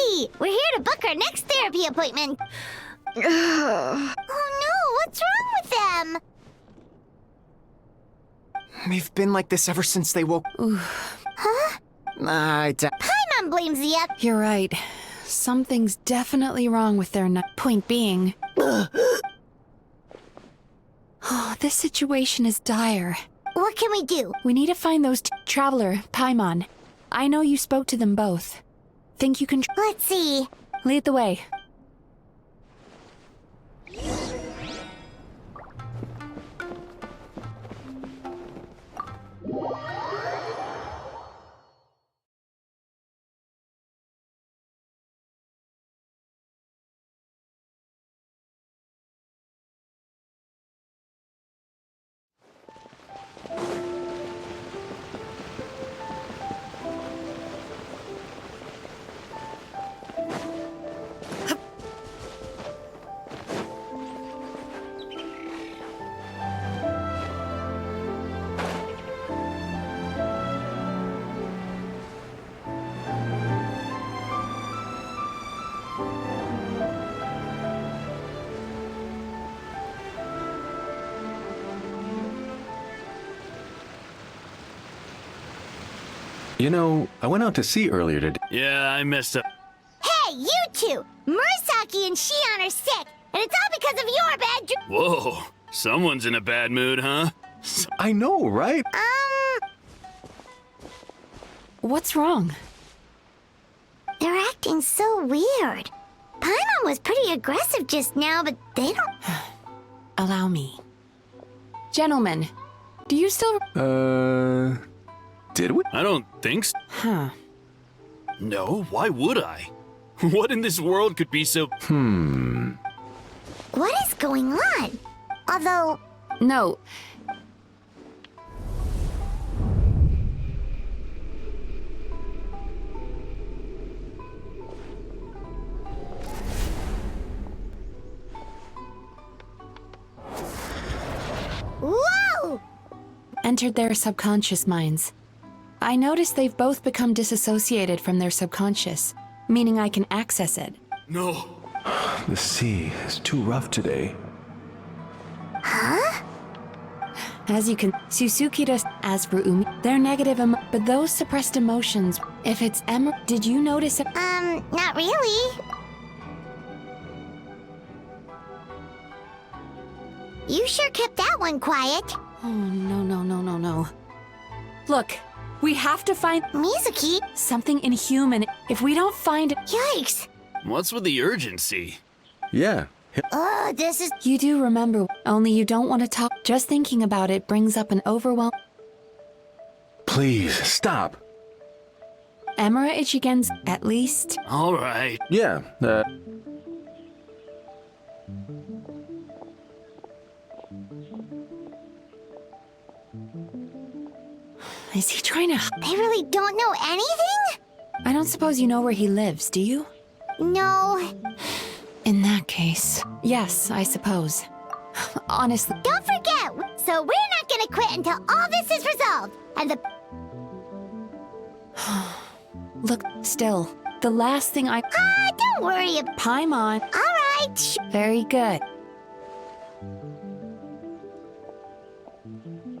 Hey! We're here to book our next therapy appointment. Oh no, what's wrong with them? They've been like this ever since they woke. Huh? Paimon blames the other. You're right. Something's definitely wrong with their point being... Oh, this situation is dire. What can we do? We need to find those Traveler, Paimon. I know you spoke to them both. Think you can... Let's see. Lead the way. You know, I went out to sea earlier today. Yeah, I messed up. Hey, you two! Murasaki and Shion are sick, and it's all because of your bad Whoa, someone's in a bad mood, huh? I know, right? What's wrong? They're acting so weird. Paimon was pretty aggressive just now, but they don't... Allow me. Gentlemen, do you still... Did we? I don't think so. Huh. No, why would I? What in this world could be so... What is going on? Although... No. Whoa! Entered their subconscious minds. I noticed they've both become disassociated from their subconscious, meaning I can access it. No. The sea is too rough today. Huh? As you can, Susukita, as for Umi, they're negative, but those suppressed emotions, if it's did you notice it? Not really. You sure kept that one quiet. Oh, no. Look, we have to find Mizuki? something inhuman. If we don't find it... Yikes! What's with the urgency? Yeah. Oh, this is... You do remember, only you don't want to talk. Just thinking about it brings up an overwhelm. Please, stop. Emira Ichigen's, at least. All right. Yeah, Is he trying to... They really don't know anything? I don't suppose you know where he lives, do you? No. In that case, yes, I suppose. Honestly... Don't forget, so we're not gonna quit until all this is resolved. And the... Look, still, the last thing I... don't worry about... Paimon. All right. Very good.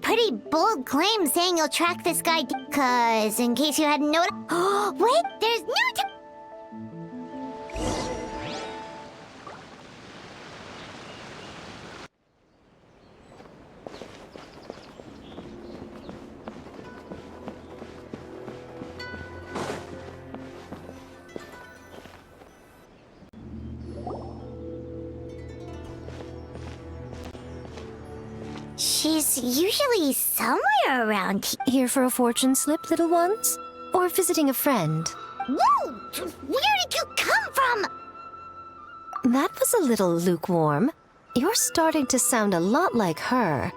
Pretty bold claim saying you'll track this guy, cause in case you hadn't noticed... Oh, wait, there's no time... She's usually somewhere around Here for a fortune slip, little ones? Or visiting a friend? Whoa! Where did you come from? That was a little lukewarm. You're starting to sound a lot like her.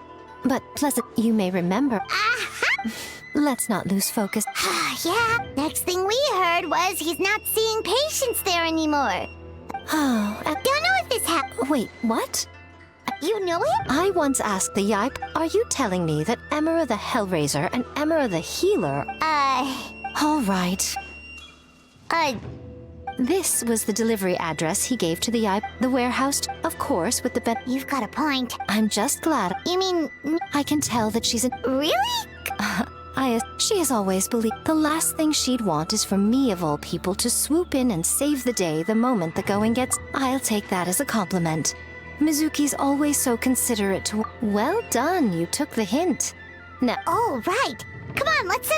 But Pleasant, you may remember. Aha! Let's not lose focus. Yeah, next thing we heard was he's not seeing patients there anymore. Oh, Don't know if this happened. wait, what? You know him? I once asked the Yipe, are you telling me that Emira the Hellraiser and Emira the Healer... All right. This was the delivery address he gave to the warehouse, of course, with the bed. You've got a point. I'm just glad. You mean, I can tell that she's a... really? She has always believed the last thing she'd want is for me, of all people, to swoop in and save the day the moment the going gets... I'll take that as a compliment. Mizuki's always so considerate to... Well done, you took the hint. Now... Oh, right. Come on, let's...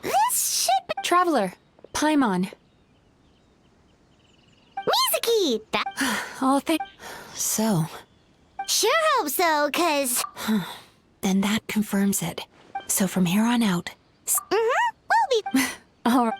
This should be... Traveler, Paimon. Mizuki! That... Oh, So, Sure hope so, 'cause... then that confirms it. So from here on out... We'll be... All right.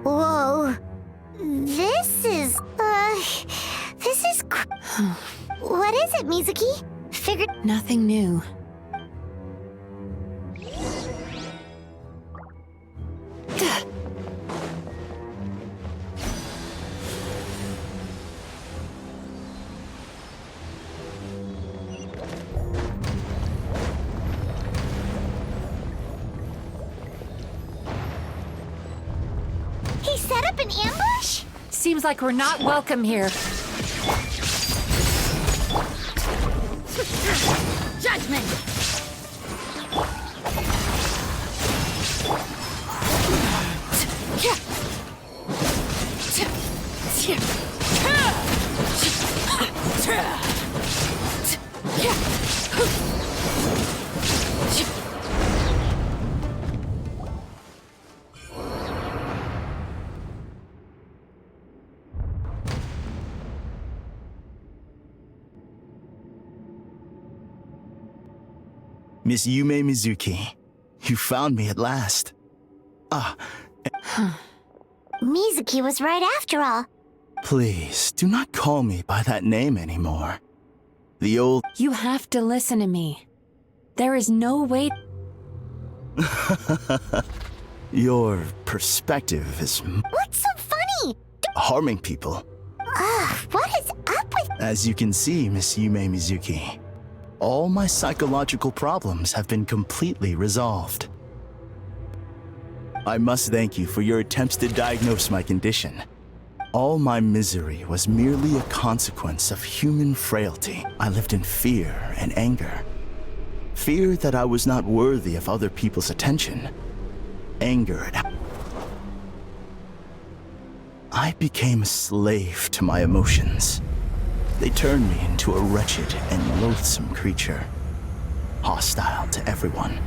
Whoa. This is... What is it, Mizuki? Figured... Nothing new. He set up an ambush? Seems like we're not welcome here. Judgment! Miss Yume Mizuki, you found me at last. Mizuki was right after all. Please, do not call me by that name anymore. The old... You have to listen to me. There is no way... Your perspective is What's so funny? harming people. What is up with... As you can see, Miss Yume Mizuki, all my psychological problems have been completely resolved. I must thank you for your attempts to diagnose my condition. All my misery was merely a consequence of human frailty. I lived in fear and anger. Fear that I was not worthy of other people's attention. Anger at... I became a slave to my emotions. They turned me into a wretched and loathsome creature, hostile to everyone.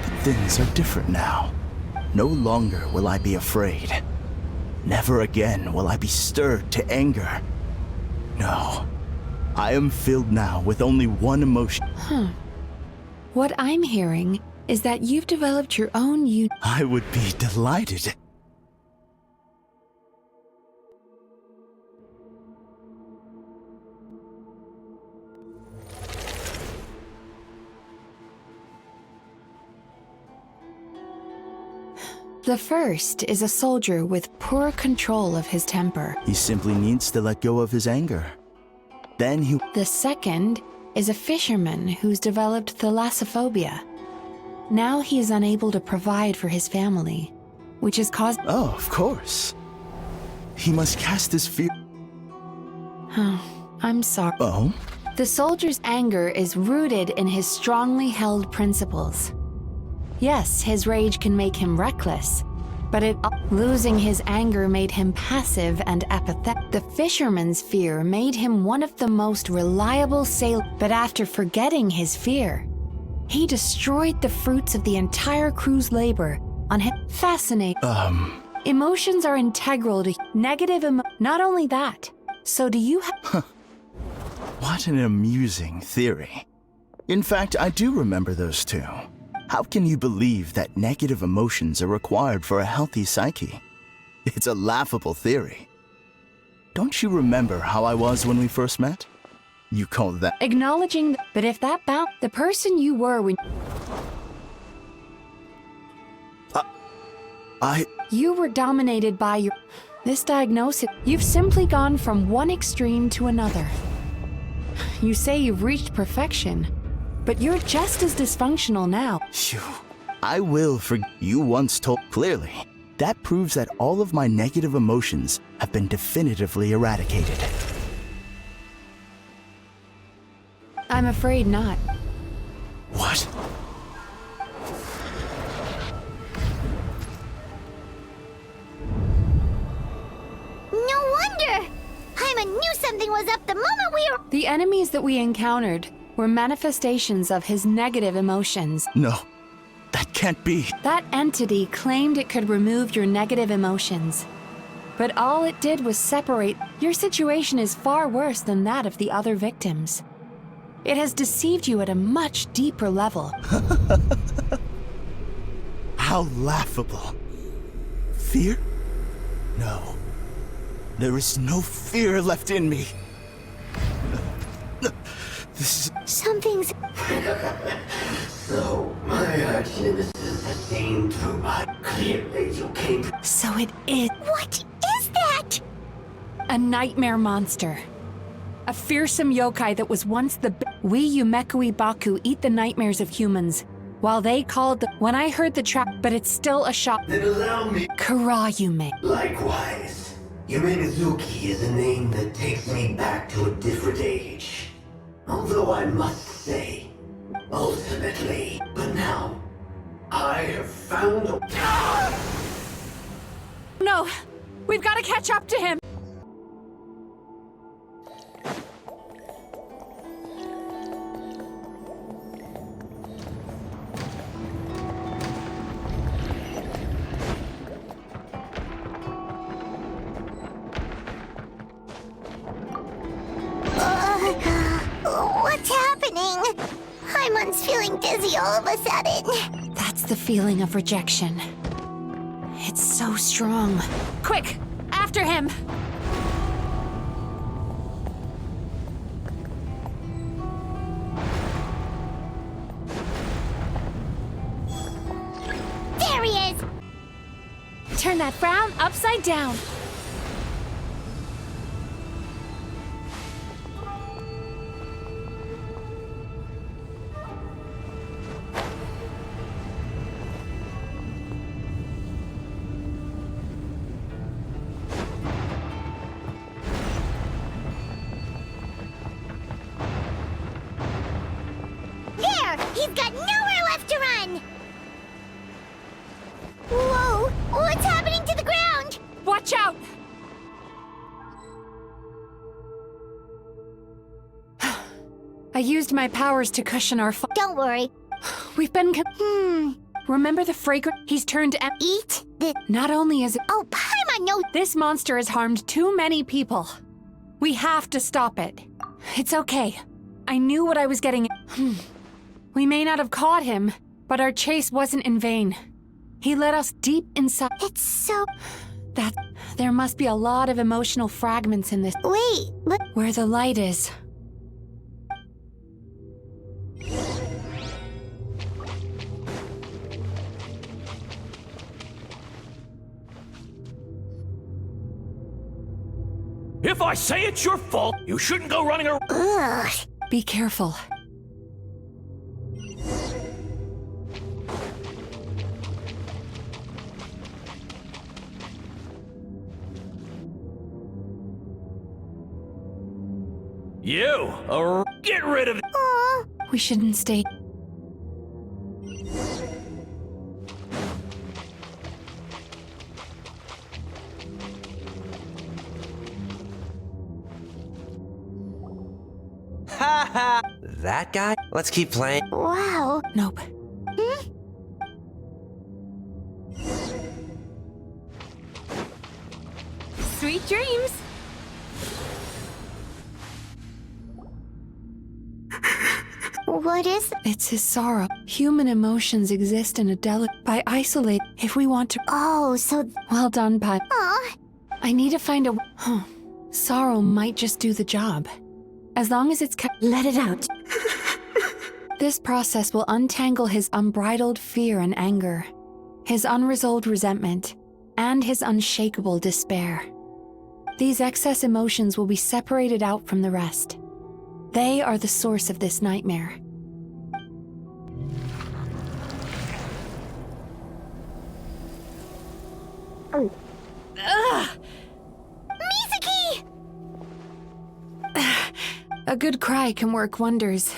But things are different now. No longer will I be afraid. Never again will I be stirred to anger. No, I am filled now with only one emotion. What I'm hearing is that you've developed your own I would be delighted. The first is a soldier with poor control of his temper. He simply needs to let go of his anger. Then he... The second is a fisherman who's developed thalassophobia. Now he is unable to provide for his family, which has caused... Oh, of course. He must cast his fear. I'm sorry. Oh? The soldier's anger is rooted in his strongly held principles. Yes, his rage can make him reckless, but losing his anger made him passive and apathetic. The fisherman's fear made him one of the most reliable sailors, but after forgetting his fear, he destroyed the fruits of the entire crew's labor on him. Fascinating. Emotions are integral to not only that, so do you have... What an amusing theory. In fact, I do remember those two. How can you believe that negative emotions are required for a healthy psyche? It's a laughable theory. Don't you remember how I was when we first met? You call that... Acknowledging, but if that the person you were when... You were dominated by this diagnosis. You've simply gone from one extreme to another. You say you've reached perfection, but you're just as dysfunctional now. I will forgive. You once told clearly. That proves that all of my negative emotions have been definitively eradicated. I'm afraid not. What? No wonder! Paimon knew something was up the moment we were... The enemies that we encountered were manifestations of his negative emotions. No, that can't be. That entity claimed it could remove your negative emotions. But all it did was separate. Your situation is far worse than that of the other victims. It has deceived you at a much deeper level. How laughable. Fear? No. There is no fear left in me. This is... Something's... So, my action seemed to my clearly you came... So it is What is that? a nightmare monster. A fearsome yokai that was once the... We Yumekui Baku eat the nightmares of humans, while they called the... When I heard the trap, but it's still a shock. Then allow me... Karayume. Likewise. Yumezuki is a name that takes me back to a different age. Although I must say, ultimately, but now, I have found a... No! We've got to catch up to him! What's happening? Paimon's feeling dizzy all of a sudden. That's the feeling of rejection. It's so strong. Quick! After him! There he is! Turn that frown upside down. There! He's got nowhere left to run! Whoa! What's happening to the ground? Watch out! I used my powers to cushion our fall. Don't worry. We've been Remember the fragrance? He's turned to Eat the... Not only is it... Oh, Paimon, no! This monster has harmed too many people. We have to stop it. It's okay. I knew what I was getting. We may not have caught him, but our chase wasn't in vain. He led us deep inside. It's so... That there must be a lot of emotional fragments in this. Wait, but... Where the light is. If I say it's your fault, you shouldn't go running around. Ugh. Be careful. Get rid of it! Aw, We shouldn't stay. That guy? Let's keep playing. wow. Nope. Sweet dreams! What is... It's his sorrow. Human emotions exist in a by isolate if we want to. Oh, so... Well done, Pat. Aw, I need to find a. Sorrow might just do the job. As long as it's kept. Let it out. This process will untangle his unbridled fear and anger, his unresolved resentment, and his unshakable despair. These excess emotions will be separated out from the rest. They are the source of this nightmare. Mizuki! A good cry can work wonders.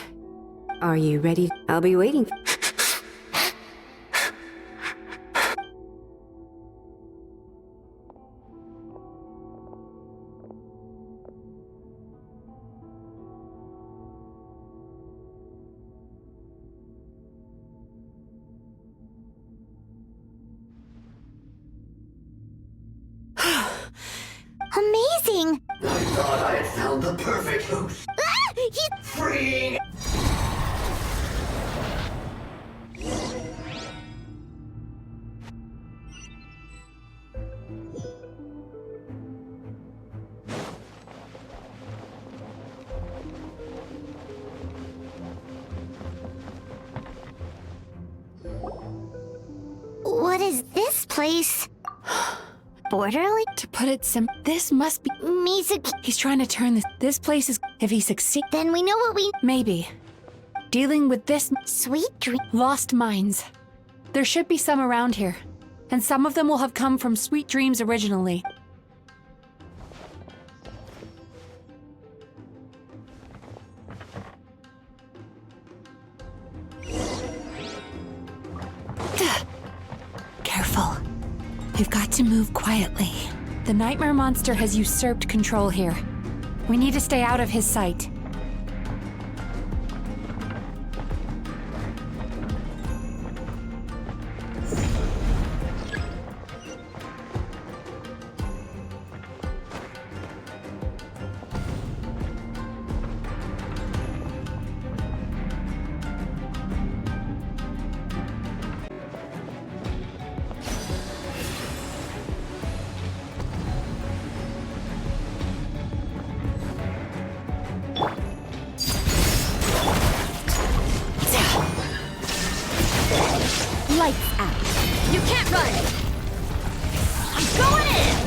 Are you ready? I'll be waiting. Amazing! I thought I had found the perfect host. Ah, Freeing! What is this place? Borderline? To put it this must be. Mizuki, He's trying to turn this. This place is. If he succeeds. then we know what we... Maybe. Dealing with this. Sweet dream... Lost minds. There should be some around here. And some of them will have come from Sweet Dreams originally. Careful. We've got to move quietly. The nightmare monster has usurped control here. We need to stay out of his sight. Lights out. You can't run! I'm going in!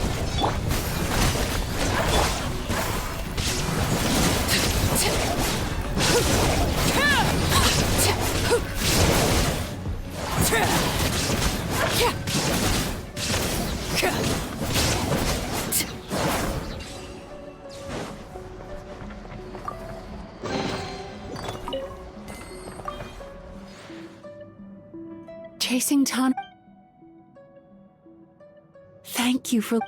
Chasing Ton. Thank you for.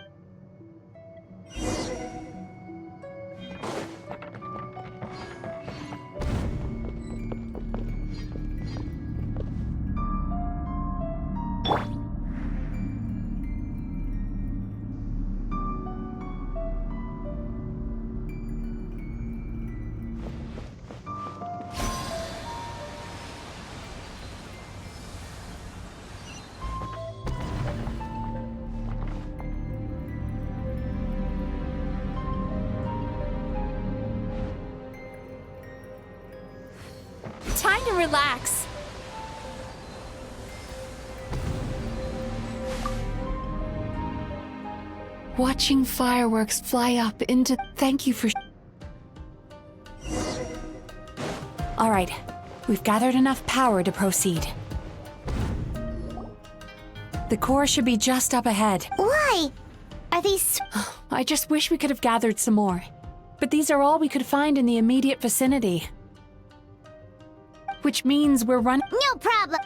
Time to relax. Watching fireworks fly up into. Thank you for. All right, we've gathered enough power to proceed. The core should be just up ahead. Why? Are these... I just wish we could have gathered some more. But these are all we could find in the immediate vicinity. Which means we're running. No problem.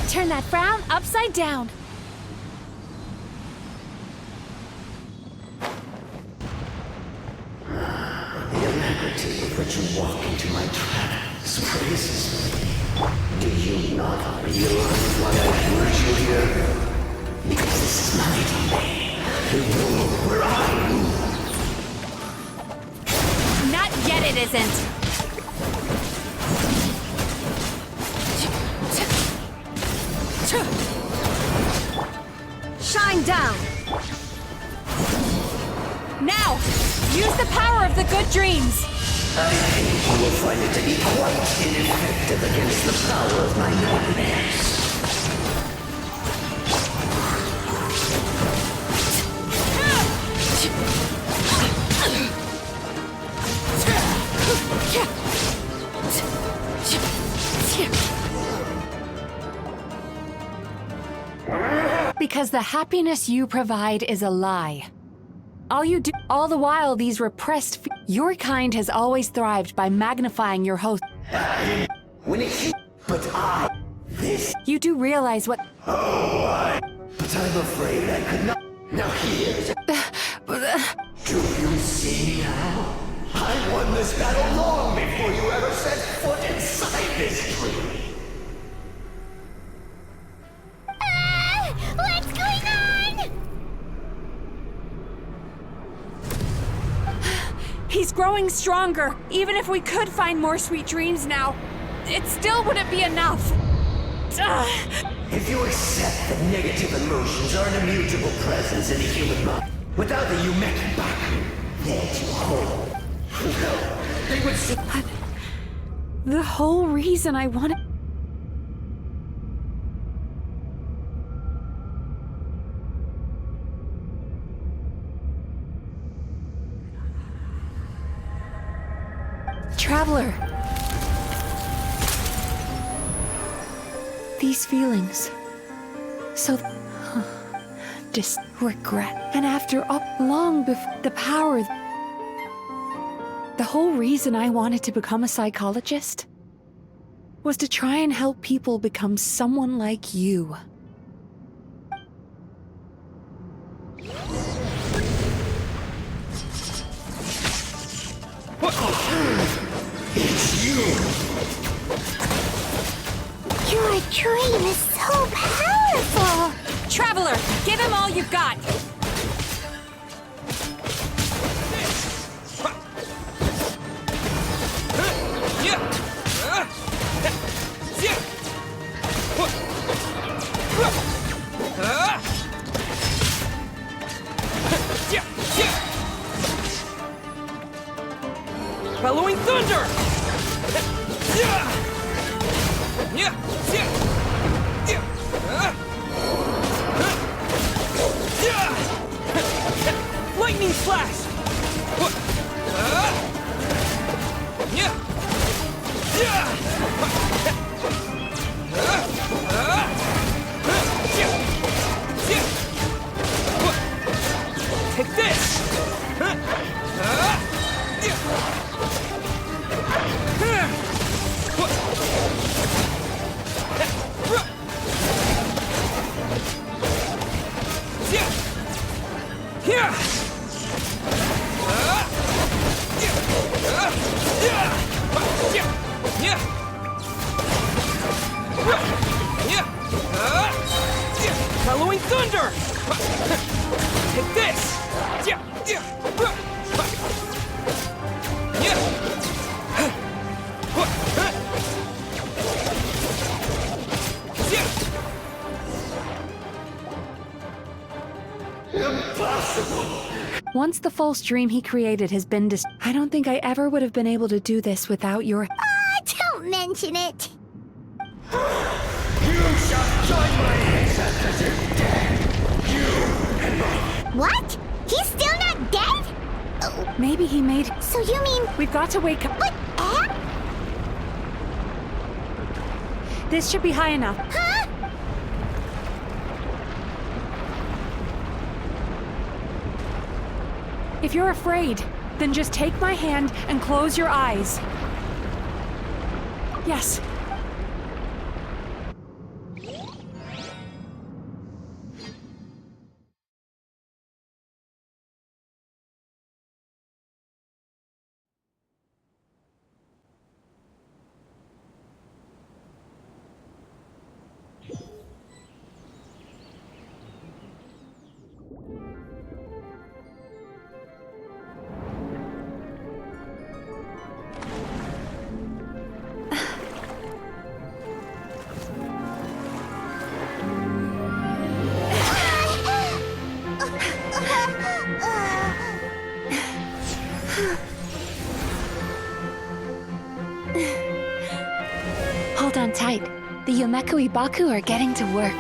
Turn that frown upside down. The alacrity with which you walk into my trap surprises me. Do you not realize why I brought you here? Because this is my domain. The world where I rule. Not yet, it isn't. Shine down! Now! Use the power of the good dreams! I think you will find it to be quite ineffective against the power of my nightmares. Because the happiness you provide is a lie. All the while these repressed your kind has always thrived by magnifying your host. You do realize what... But I'm afraid I could not. Now here's... Do you see now? I won this battle long before you ever set foot inside this tree. What's going on? He's growing stronger. Even if we could find more sweet dreams now, it still wouldn't be enough. If you accept that negative emotions are an immutable presence in the human mind, without the Yumeki Baku, there to hold, well, they would see... The whole reason I wanted... Traveler. These feelings. So... just regret. And after all, long before the power... The whole reason I wanted to become a psychologist was to try and help people become someone like you. It's you! Your dream is so powerful! Traveler, give him all you've got! Bellowing thunder! Lightning flash! Take this! Bellowing thunder! Take this! Once the false dream he created has been I don't think I ever would have been able to do this without your... Don't don't mention it. You shall join my ancestors in death. You and my... What? He's still not dead? Oh, Maybe he made. so you mean... We've got to wake up. What? Ab? This should be high enough. Huh? If you're afraid, then just take my hand and close your eyes. Yes. Hold on tight. The Yomeku Ibaku are getting to work.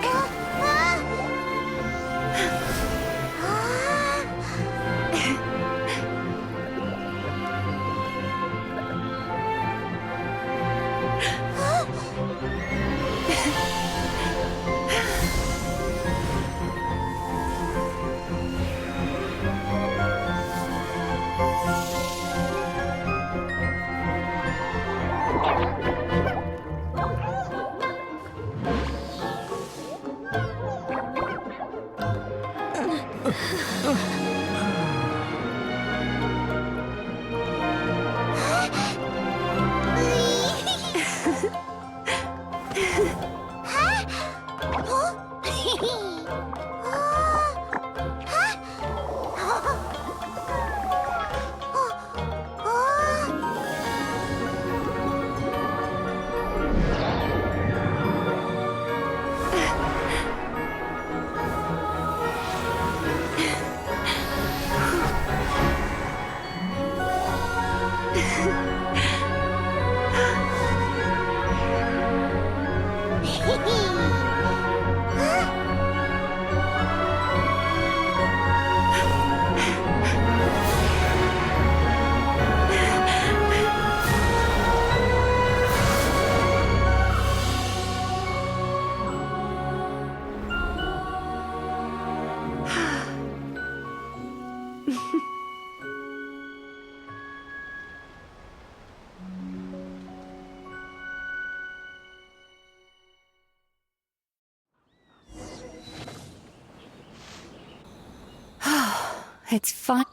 It's fun.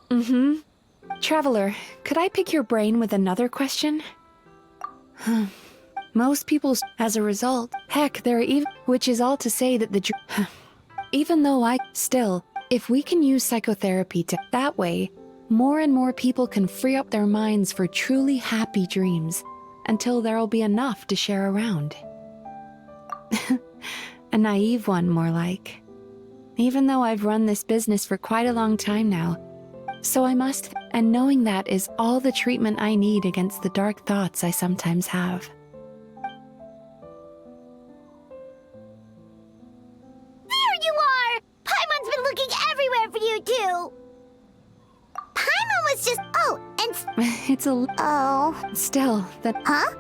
Traveler, could I pick your brain with another question? Most people, as a result, heck, there are even, which is all to say that the even though still, if we can use psychotherapy to, that way, more and more people can free up their minds for truly happy dreams, until there'll be enough to share around. A naive one, more like. Even though I've run this business for quite a long time now. So I must, and knowing that is all the treatment I need against the dark thoughts I sometimes have. There you are! Paimon's been looking everywhere for you, too! Paimon was just... Oh, and... It's a... Oh... Still, that... Huh?